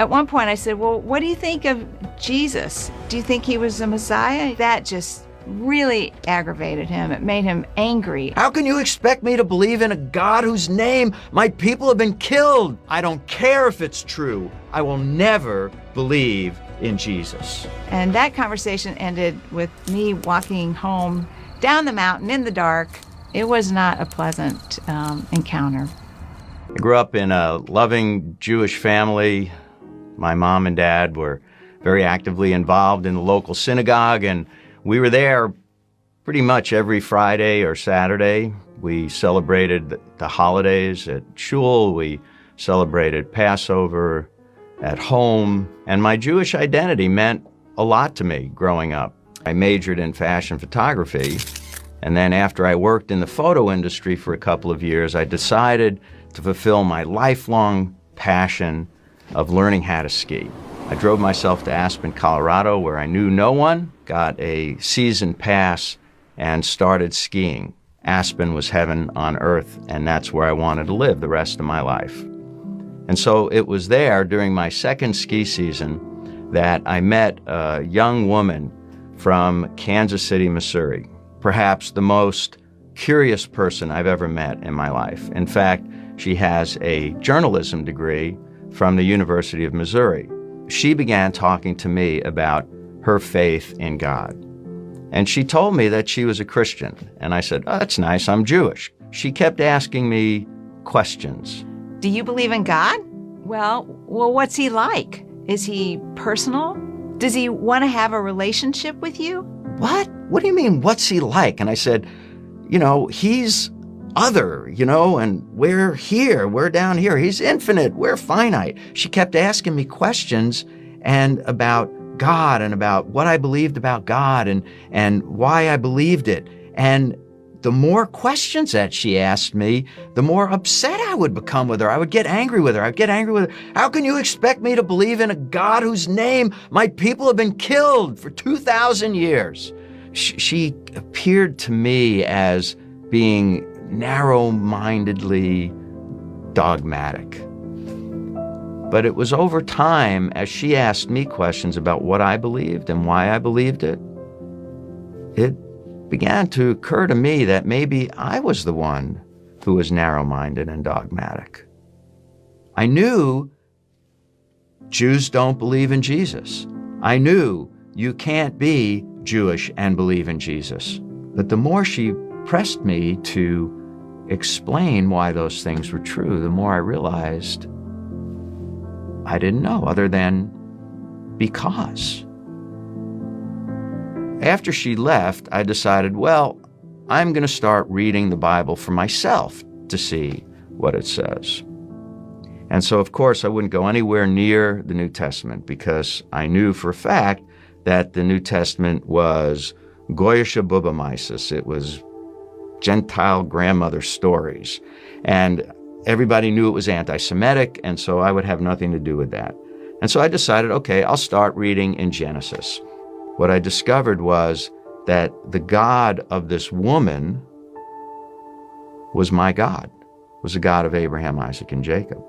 At one point I said, well, what do you think of Jesus? Do you think he was the Messiah? That just really aggravated him. It made him angry. How can you expect me to believe in a God whose name my people have been killed? I don't care if it's true. I will never believe in Jesus. And that conversation ended with me walking home down the mountain in the dark. It was not a pleasant encounter. I grew up in a loving Jewish family. My mom and dad were very actively involved in the local synagogue, and we were there pretty much every Friday or Saturday. We celebrated the holidays at shul. We celebrated Passover at home. And my Jewish identity meant a lot to me growing up. I majored in fashion photography. And then after I worked in the photo industry for a couple of years, I decided to fulfill my lifelong passion of learning how to ski. I drove myself to Aspen, Colorado, where I knew no one, got a season pass, and started skiing. Aspen was heaven on earth, and that's where I wanted to live the rest of my life. And so it was there during my second ski season that I met a young woman from Kansas City, Missouri, perhaps the most curious person I've ever met in my life. In fact, she has a journalism degree from the University of Missouri. She began talking to me about her faith in God. And she told me that she was a Christian. And I said, oh, that's nice, I'm Jewish. She kept asking me questions. Do you believe in God? Well, what's he like? Is he personal? Does he want to have a relationship with you? What? What do you mean, what's he like? And I said, he's other, and we're here, we're down here. He's infinite, we're finite. She kept asking me questions and about God and about what I believed about God and why I believed it. And the more questions that she asked me, the more upset I would become with her. I would get angry with her. How can you expect me to believe in a God whose name my people have been killed for 2,000 years? She appeared to me as being narrow-mindedly dogmatic. But it was over time, as she asked me questions about what I believed and why I believed it, it began to occur to me that maybe I was the one who was narrow-minded and dogmatic. I knew Jews don't believe in Jesus. I knew you can't be Jewish and believe in Jesus. But the more she pressed me to explain why those things were true, the more I realized I didn't know, other than because. After she left, I decided, well, I'm going to start reading the Bible for myself to see what it says. And so, of course, I wouldn't go anywhere near the New Testament because I knew for a fact that the New Testament was Goyish Abubamaisis. It was Gentile grandmother stories. And everybody knew it was anti-Semitic, and so I would have nothing to do with that. And so I decided, okay, I'll start reading in Genesis. What I discovered was that the God of this woman was my God, was the God of Abraham, Isaac, and Jacob.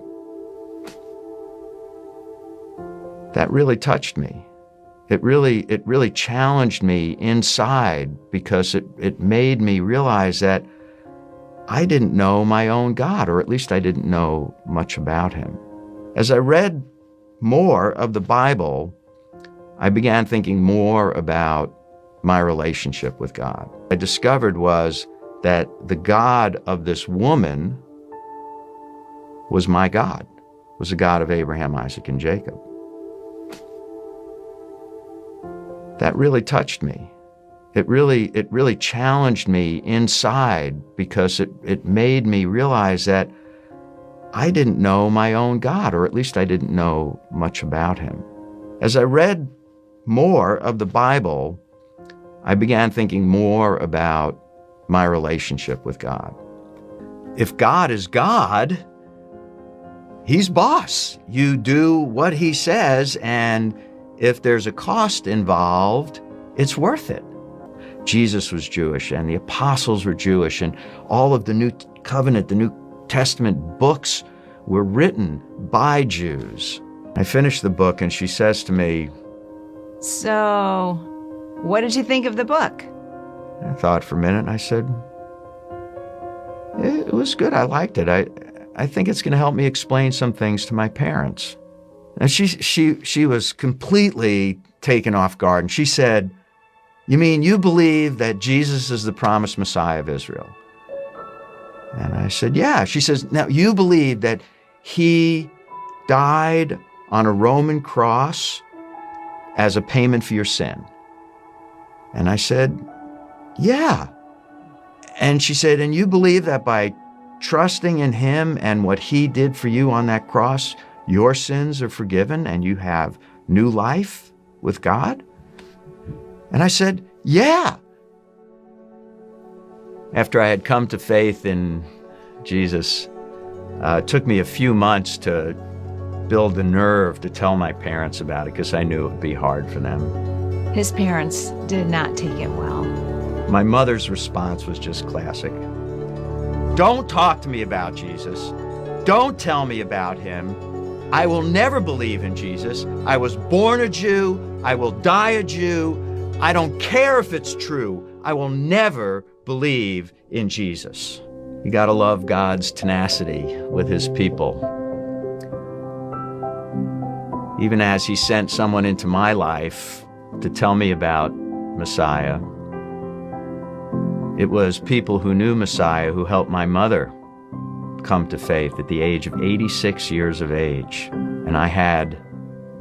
That really touched me. It really challenged me inside because it made me realize that I didn't know my own God, or at least I didn't know much about him. As I read more of the Bible, I began thinking more about my relationship with God. What I discovered was that the God of this woman was my God, was the God of Abraham, Isaac, and Jacob. That really touched me. It really challenged me inside because it made me realize that I didn't know my own God, or at least I didn't know much about him. As I read more of the Bible, I began thinking more about my relationship with God. If God is God, he's boss. You do what he says, and if there's a cost involved, it's worth it. Jesus was Jewish, and the apostles were Jewish, and all of the New Covenant, the New Testament books were written by Jews. I finished the book, and she says to me, So, what did you think of the book? I thought for a minute, and I said, it was good. I liked it. I think it's going to help me explain some things to my parents. And she was completely taken off guard, and she said, you mean you believe that Jesus is the promised Messiah of Israel? And I said, yeah. She says, now you believe that he died on a Roman cross as a payment for your sin? And I said, yeah. And she said, and you believe that by trusting in him and what he did for you on that cross, your sins are forgiven and you have new life with God? And I said, yeah. After I had come to faith in Jesus, it took me a few months to build the nerve to tell my parents about it because I knew it would be hard for them. His parents did not take it well. My mother's response was just classic. Don't talk to me about Jesus. Don't tell me about him. I will never believe in Jesus. I was born a Jew. I will die a Jew. I don't care if it's true. I will never believe in Jesus. You gotta love God's tenacity with his people. Even as he sent someone into my life to tell me about Messiah, it was people who knew Messiah who helped my mother come to faith at the age of 86 years of age. And I had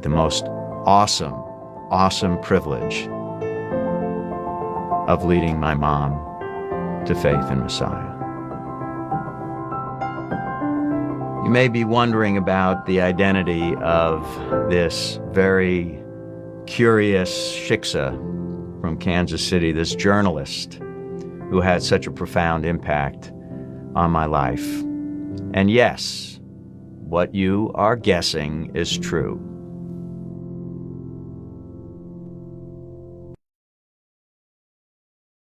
the most awesome privilege of leading my mom to faith in Messiah. You may be wondering about the identity of this very curious shiksa from Kansas City, this journalist who had such a profound impact on my life. And yes, what you are guessing is true.